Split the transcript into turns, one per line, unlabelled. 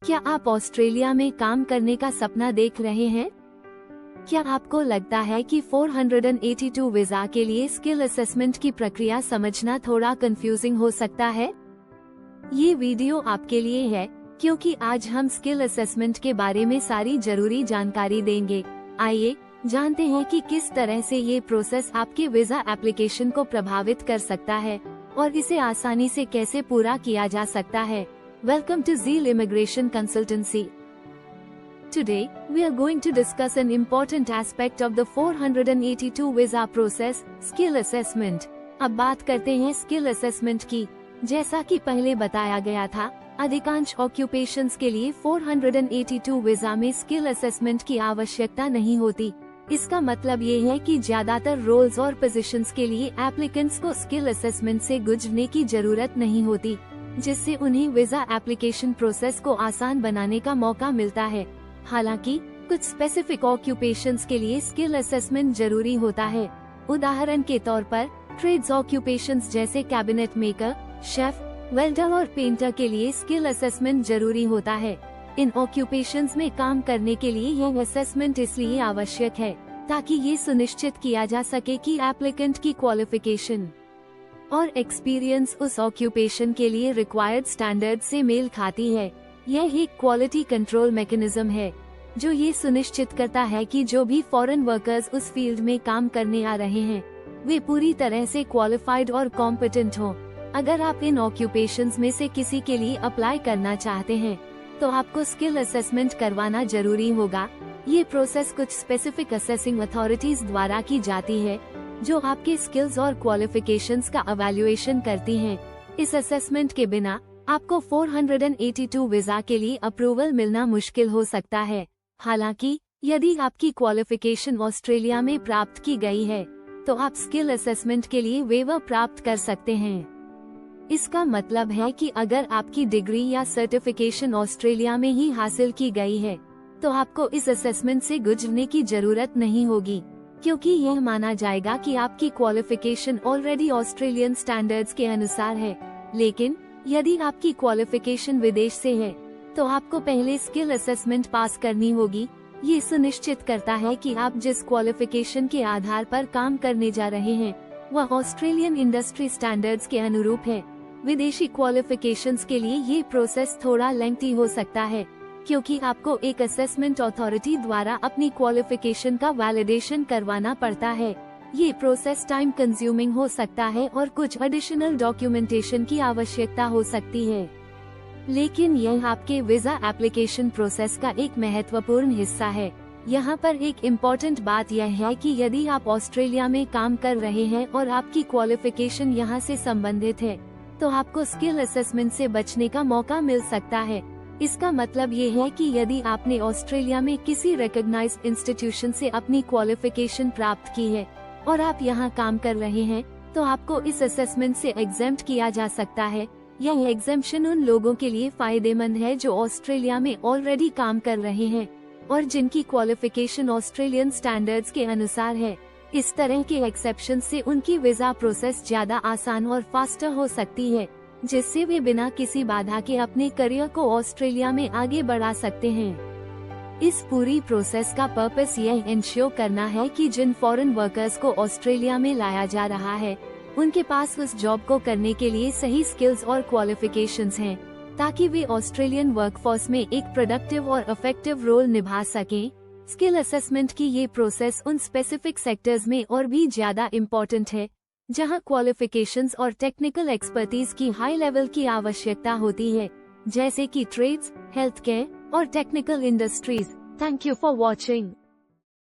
क्या आप ऑस्ट्रेलिया में काम करने का सपना देख रहे हैं? क्या आपको लगता है कि 482 वीजा के लिए स्किल असेसमेंट की प्रक्रिया समझना थोड़ा कंफ्यूजिंग हो सकता है? ये वीडियो आपके लिए है, क्योंकि आज हम स्किल असेसमेंट के बारे में सारी जरूरी जानकारी देंगे। आइए जानते हैं कि किस तरह से ये प्रोसेस आपके वीजा एप्लीकेशन को प्रभावित कर सकता है और इसे आसानी से कैसे पूरा किया जा सकता है। Welcome to Zeal Immigration Consultancy. Today, we are going to discuss an important aspect of the 482 visa process, skill assessment. अब बात करते हैं स्किल असेसमेंट की। जैसा कि पहले बताया गया था, अधिकांश ऑक्यूपेशंस के लिए 482 वीजा में स्किल असेसमेंट की आवश्यकता नहीं होती। इसका मतलब ये है कि ज्यादातर रोल्स और पोजीशंस के लिए एप्लीकेंट्स को स्किल असेसमेंट से गुजरने की जरूरत नहीं होती, जिससे उन्हें वीजा एप्लीकेशन प्रोसेस को आसान बनाने का मौका मिलता है। हालांकि कुछ स्पेसिफिक ऑक्यूपेशंस के लिए स्किल असेसमेंट जरूरी होता है। उदाहरण के तौर पर ट्रेड्स ऑक्यूपेशंस जैसे कैबिनेट मेकर, शेफ, वेल्डर और पेंटर के लिए स्किल असेसमेंट जरूरी होता है। इन ऑक्यूपेशंस में काम करने के लिए यह असेसमेंट इसलिए आवश्यक है ताकि ये सुनिश्चित किया जा सके कि एप्लीकेंट की क्वालिफिकेशन और एक्सपीरियंस उस ऑक्यूपेशन के लिए रिक्वायर्ड स्टैंडर्ड से मेल खाती है। यह एक क्वालिटी कंट्रोल मैकेनिज्म है जो ये सुनिश्चित करता है कि जो भी फॉरेन वर्कर्स उस फील्ड में काम करने आ रहे हैं वे पूरी तरह से क्वालिफाइड और कॉम्पिटेंट हों। अगर आप इन ऑक्यूपेशंस में से किसी के लिए अप्लाई करना चाहते हैं तो आपको स्किल असेसमेंट करवाना जरूरी होगा। ये प्रोसेस कुछ स्पेसिफिक असेसिंग अथॉरिटीज द्वारा की जाती है जो आपके स्किल्स और क्वालिफिकेशंस का इवैल्यूएशन करती हैं। इस असेसमेंट के बिना आपको 482 वीजा के लिए अप्रूवल मिलना मुश्किल हो सकता है। हालांकि यदि आपकी क्वालिफिकेशन ऑस्ट्रेलिया में प्राप्त की गई है तो आप स्किल असेसमेंट के लिए वेवर प्राप्त कर सकते हैं। इसका मतलब है कि अगर आपकी डिग्री या सर्टिफिकेशन ऑस्ट्रेलिया में ही हासिल की गई है तो आपको इस असेसमेंट से गुजरने की जरूरत नहीं होगी, क्योंकि यह माना जाएगा कि आपकी क्वालिफिकेशन ऑलरेडी ऑस्ट्रेलियन स्टैंडर्ड्स के अनुसार है। लेकिन यदि आपकी क्वालिफिकेशन विदेश से है तो आपको पहले स्किल असेसमेंट पास करनी होगी। ये सुनिश्चित करता है कि आप जिस क्वालिफिकेशन के आधार पर काम करने जा रहे हैं वह ऑस्ट्रेलियन इंडस्ट्री स्टैंडर्ड्स के अनुरूप है। विदेशी क्वालिफिकेशंस के लिए ये प्रोसेस थोड़ा लेंथी हो सकता है, क्योंकि आपको एक असेसमेंट अथॉरिटी द्वारा अपनी क्वालिफिकेशन का वैलिडेशन करवाना पड़ता है। ये प्रोसेस टाइम कंज्यूमिंग हो सकता है और कुछ एडिशनल डॉक्यूमेंटेशन की आवश्यकता हो सकती है। लेकिन यह आपके वीजा एप्लीकेशन प्रोसेस का एक महत्वपूर्ण हिस्सा है। यहाँ पर एक इम्पोर्टेंट बात यह है कि यदि आप ऑस्ट्रेलिया में काम कर रहे हैं और आपकी क्वालिफिकेशन यहाँ से संबंधित है तो आपको स्किल असेसमेंट से बचने का मौका मिल सकता है। इसका मतलब ये है कि यदि आपने ऑस्ट्रेलिया में किसी रिकॉग्नाइज्ड इंस्टीट्यूशन से अपनी क्वालिफिकेशन प्राप्त की है और आप यहाँ काम कर रहे हैं तो आपको इस असेसमेंट से एग्जेम्प्ट किया जा सकता है। यह एग्जेम्पशन उन लोगों के लिए फायदेमंद है जो ऑस्ट्रेलिया में ऑलरेडी काम कर रहे हैं और जिनकी क्वालिफिकेशन ऑस्ट्रेलियन स्टैंडर्ड्स के अनुसार है। इस तरह के एक्सेप्शन से उनकी वीजा प्रोसेस ज्यादा आसान और फास्टर हो सकती है, जिससे वे बिना किसी बाधा के अपने करियर को ऑस्ट्रेलिया में आगे बढ़ा सकते हैं। इस पूरी प्रोसेस का पर्पस यह इंश्योर करना है कि जिन फॉरेन वर्कर्स को ऑस्ट्रेलिया में लाया जा रहा है उनके पास उस जॉब को करने के लिए सही स्किल्स और क्वालिफिकेशंस हैं, ताकि वे ऑस्ट्रेलियन वर्कफोर्स में एक प्रोडक्टिव और इफेक्टिव रोल निभा सकें। स्किल असेसमेंट की ये प्रोसेस उन स्पेसिफिक सेक्टर्स में और भी ज्यादा इम्पोर्टेंट है जहां क्वालिफिकेशंस और टेक्निकल एक्सपर्टीज की हाई लेवल की आवश्यकता होती है, जैसे कि ट्रेड्स, हेल्थ केयर और technical industries. Thank you for watching.